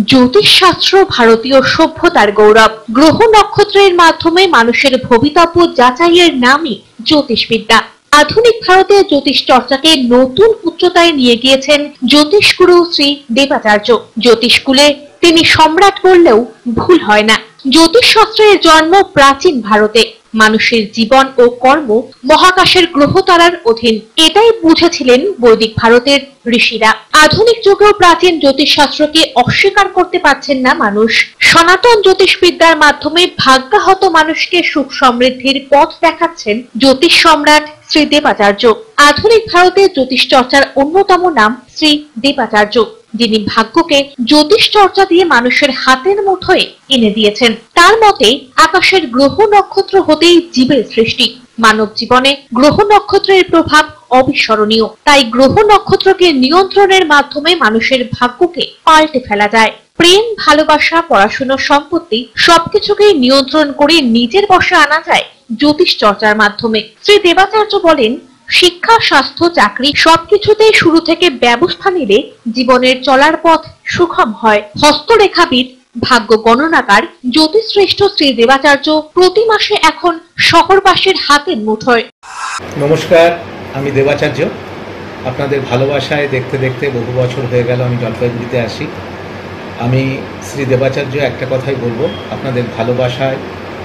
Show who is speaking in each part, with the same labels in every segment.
Speaker 1: জ্যোতিষশাস্ত্র ভারতীয় সভ্যতার গৌরব। গ্রহ নক্ষত্রের মাধ্যমে মানুষের ভবিতব্য যাচাইয়ের নামই জ্যোতিষবিদ্যা। আধুনিক ভারতে জ্যোতিষ চর্চাকে নতুন উচ্চতায় নিয়ে গিয়েছেন জ্যোতিষগুরু শ্রী দেবাচার্য। জ্যোতিষকুলে তিনি সম্রাট বললেও ভুল হয় না। জ্যোতিষশাস্ত্রের জন্ম প্রাচীন ভারতে। মানুষের জীবন ও কর্ম মহাকাশের গ্রহতারার অধীন, এটাই বুঝেছিলেন বৈদিক ভারতের ঋষিরা। আধুনিক যুগেও প্রাচীন জ্যোতিষশাস্ত্রকে অস্বীকার করতে পারছেন না মানুষ। সনাতন জ্যোতিষবিদ্যার মাধ্যমে ভাগ্যাহত মানুষকে সুখ সমৃদ্ধির পথ দেখাচ্ছেন জ্যোতিষ সম্রাট শ্রী দেবাচার্য। আধুনিক ভারতে জ্যোতিষ চর্চার অন্যতম নাম শ্রী দেবাচার্য, যিনি ভাগ্যকে জ্যোতিষ চর্চা দিয়ে মানুষের হাতের মুঠোয় এনে দিয়েছেন। তার মতে আকাশের গ্রহ নক্ষত্র হতেই জীবের সৃষ্টি। মানব জীবনে গ্রহ নক্ষত্রের প্রভাব অবিস্মরণীয়। তাই গ্রহ নক্ষত্রকে নিয়ন্ত্রণের মাধ্যমে মানুষের ভাগ্যকে পাল্টে ফেলা যায়। প্রেম, ভালোবাসা, পড়াশোনা, সম্পত্তি সবকিছুকেই নিয়ন্ত্রণ করে নিজের বশে আনা যায় জ্যোতিষ চর্চার মাধ্যমে। শ্রী দেবাচার্য বলেন, শিক্ষা, স্বাস্থ্য, চাকরি সবকিছুতেই শুরু থেকে ব্যবস্থা নিলে জীবনের চলার পথ সুগম হয়। হস্তরেখাবিদ, ভাগ্য গণনাকার, জ্যোতিষশ্রেষ্ঠ শ্রী দেবাচার্য প্রতি মাসে এখন শহরবাসীর হাতের মুঠোয়।
Speaker 2: নমস্কার, আমি দেবাচার্য। আপনাদের ভালোবাসায় দেখতে দেখতে বহু বছর হয়ে গেল আমি জলপাইগুড়িতে আসি। আমি শ্রী দেবাচার্য একটা কথাই বলবো, আপনাদের ভালোবাসায়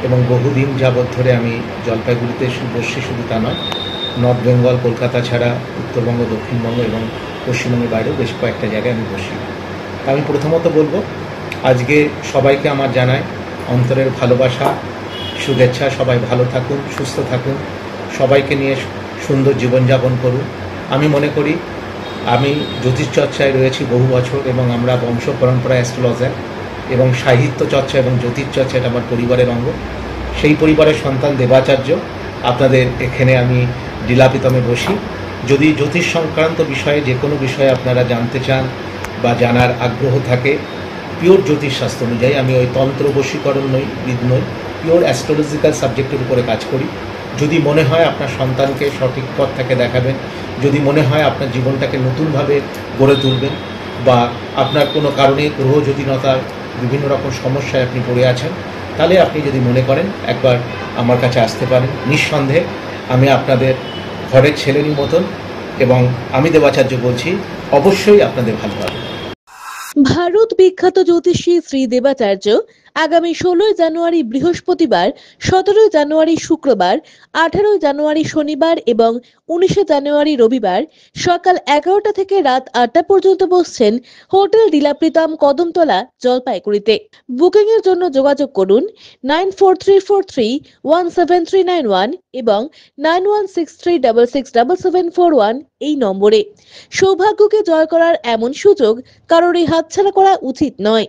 Speaker 2: এবং বহুদিন যাবৎ ধরে আমি জলপাইগুড়িতে বসছি, শুধু তা নয়, নর্থ বেঙ্গল, কলকাতা ছাড়া উত্তরবঙ্গ, দক্ষিণবঙ্গ এবং পশ্চিমবঙ্গের বাইরেও বেশ কয়েকটা জায়গায় আমি বসি। আমি প্রথমত বলবো, আজকে সবাইকে আমার জানাই অন্তরের ভালোবাসা, শুভেচ্ছা। সবাই ভালো থাকুন, সুস্থ থাকুন, সবাইকে নিয়ে সুন্দর জীবনযাপন করুন। আমি মনে করি আমি জ্যোতিষ চর্চায় রয়েছি বহু বছর এবং আমরা বংশ পরম্পরা অ্যাস্ট্রোলজার এবং সাহিত্য চর্চা এবং জ্যোতিষ চর্চা এটা আমার পরিবারের অঙ্গ। সেই পরিবারের সন্তান দেবাচার্য। আপনাদের এখানে আমি ডিলাপিতমে বসি। যদি জ্যোতিষ সংক্রান্ত বিষয়ে যে কোনো বিষয়ে আপনারা জানতে চান বা জানার আগ্রহ থাকে, পিওর জ্যোতিষশাস্ত্র অনুযায়ী, আমি ওই তন্ত্র বশীকরণ বিদ নই, পিওর অ্যাস্ট্রোলজিক্যাল সাবজেক্টের উপরে কাজ করি। যদি মনে হয় আপনার সন্তানকে সঠিক পথ থেকে দেখাবেন, যদি মনে হয় আপনার জীবনটাকে নতুনভাবে গড়ে তুলবেন, বা আপনার কোনো কারণে গ্রহ জটিলতার বিভিন্ন রকম সমস্যায় আপনি পড়ে আছেন, তাহলে আপনি যদি মনে করেন একবার আমার কাছে আসতে পারেন। নিঃসন্দেহে আমি আপনাদের ঘরের ছেলেরই মতন, এবং আমি দেবাচার্য বলছি, অবশ্যই আপনাদের ভালো হবে।
Speaker 3: ভারত বিখ্যাত জ্যোতিষী শ্রী দেবাচার্য আগামী 16 জানুয়ারি বৃহস্পতিবার, 17 জানুয়ারি শুক্রবার, 18 জানুয়ারি শনিবার এবং 19 জানুয়ারি রবিবার সকাল 11টা থেকে রাত 8টা পর্যন্ত বসছেন হোটেল ডিলাপ্রিতম, কদমতলা, জলপাইগুড়িতে। বুকিং এর জন্য যোগাযোগ করুন 9434317391 এবং 9163667741 এই নম্বরে। সৌভাগ্যকে জয় করার এমন সুযোগ কারোরই হাতছাড়া করা উচিত নয়।